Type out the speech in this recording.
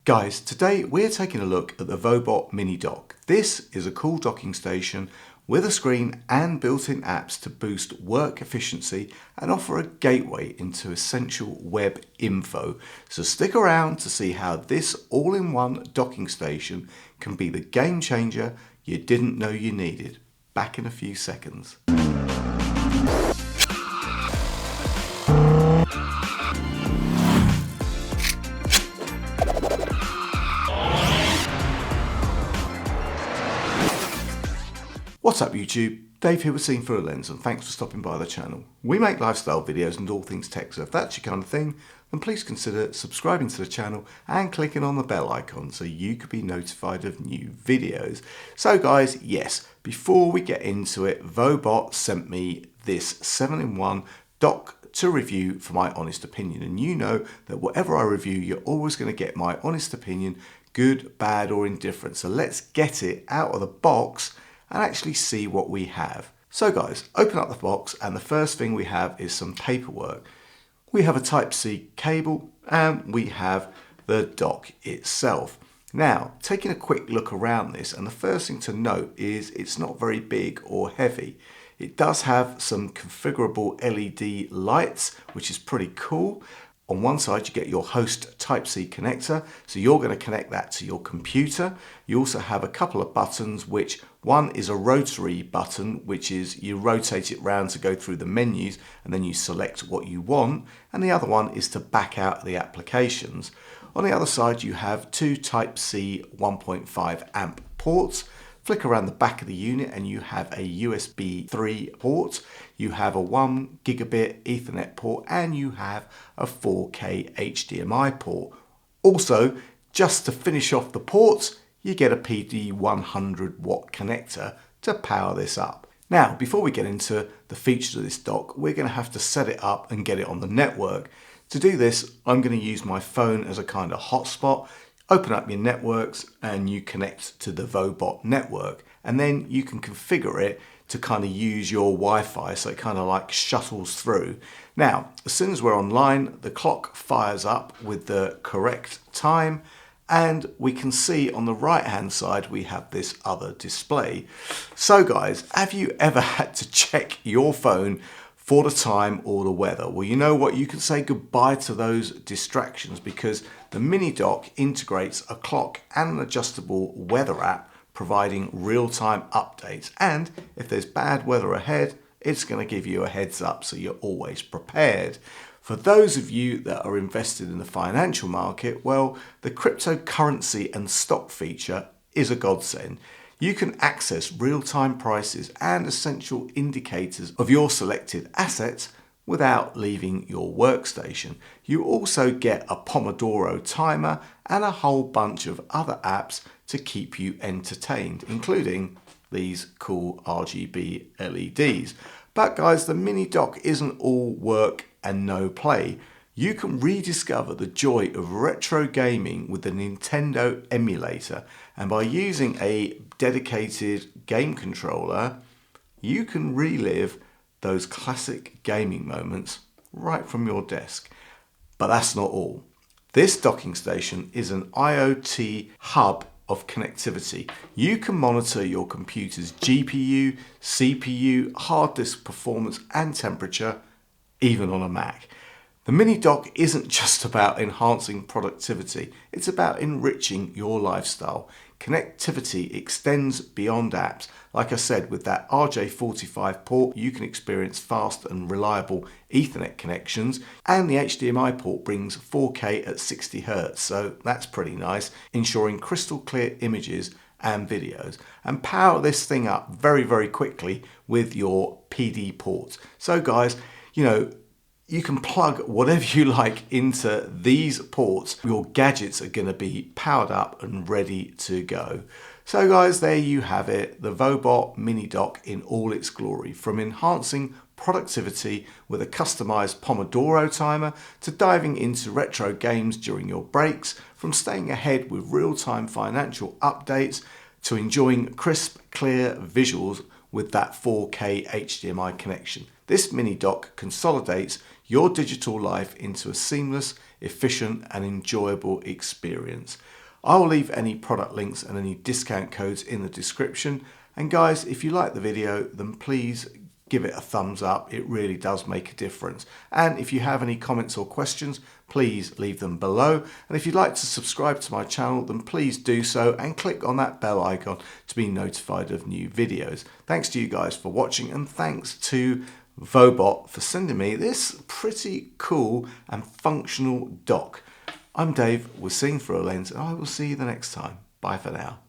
Guys, today we're taking a look at the Vobot Mini Dock. This is a cool docking station with a screen and built-in apps to boost work efficiency and offer a gateway into essential web info. So stick around to see how this all-in-one docking station can be the game changer you didn't know you needed. Back in a few seconds. What's up YouTube? Dave here with Seen Through a Lens, and thanks for stopping by the channel. We make lifestyle videos and all things tech, so if that's your kind of thing, then please consider subscribing to the channel and clicking on the bell icon so you could be notified of new videos. So guys, yes, before we get into it, Vobot sent me this 7-in-1 dock to review for my honest opinion, and you know that whatever I review, you're always going to get my honest opinion, good, bad or indifferent. So let's get it out of the box and actually see what we have. So guys, open up the box and the first thing we have is some paperwork. We have a Type-C cable and we have the dock itself. Now, taking a quick look around this, and the first thing to note is it's not very big or heavy. It does have some configurable LED lights, which is pretty cool. On one side you get your host Type-C connector, so you're going to connect that to your computer. You also have a couple of buttons, which one is a rotary button, which is you rotate it round to go through the menus and then you select what you want, and the other one is to back out the applications. On the other side you have two Type-C 1.5 amp ports. Flick around the back of the unit and you have a USB 3 port, you have a 1 gigabit Ethernet port, and you have a 4K HDMI port. Also, just to finish off the ports, you get a PD 100 watt connector to power this up. Now, before we get into the features of this dock, we're going to have to set it up and get it on the network. To do this, I'm going to use my phone as a kind of hotspot. Open up your networks and you connect to the Vobot network, and then you can configure it to kind of use your Wi-Fi, so it kind of like shuttles through. Now, as soon as we're online, the clock fires up with the correct time, and we can see on the right hand side we have this other display. So guys, have you ever had to check your phone for the time or the weather? Well, you know what, you can say goodbye to those distractions because the Mini Dock integrates a clock and an adjustable weather app, providing real-time updates, and if there's bad weather ahead, it's going to give you a heads up so you're always prepared. For those of you that are invested in the financial market, well, the cryptocurrency and stock feature is a godsend. You can access real-time prices and essential indicators of your selected assets without leaving your workstation. You also get a Pomodoro timer and a whole bunch of other apps to keep you entertained, including these cool RGB LEDs. But guys, the Mini Dock isn't all work and no play. You can rediscover the joy of retro gaming with the Nintendo emulator, and by using a dedicated game controller, you can relive those classic gaming moments right from your desk. But that's not all. This docking station is an IoT hub of connectivity. You can monitor your computer's GPU, CPU, hard disk performance and temperature, even on a Mac. The Mini Dock isn't just about enhancing productivity, it's about enriching your lifestyle. Connectivity extends beyond apps. Like I said, with that RJ45 port, you can experience fast and reliable Ethernet connections, and the HDMI port brings 4K at 60 Hz, so that's pretty nice, ensuring crystal clear images and videos. And power this thing up very, very quickly with your PD ports. So guys, you know, you can plug whatever you like into these ports. Your gadgets are going to be powered up and ready to go. So guys, there you have it, the Vobot Mini Dock in all its glory. From enhancing productivity with a customized Pomodoro timer to diving into retro games during your breaks, from staying ahead with real-time financial updates to enjoying crisp, clear visuals with that 4K HDMI connection. This Mini Dock consolidates your digital life into a seamless, efficient and enjoyable experience. I will leave any product links and any discount codes in the description. And guys, if you like the video, then please give it a thumbs up. It really does make a difference. And if you have any comments or questions, please leave them below. And if you'd like to subscribe to my channel, then please do so and click on that bell icon to be notified of new videos. Thanks to you guys for watching, and thanks to Vobot for sending me this pretty cool and functional dock. I'm Dave with Seeing Through a Lens, and I will see you the next time. Bye for now.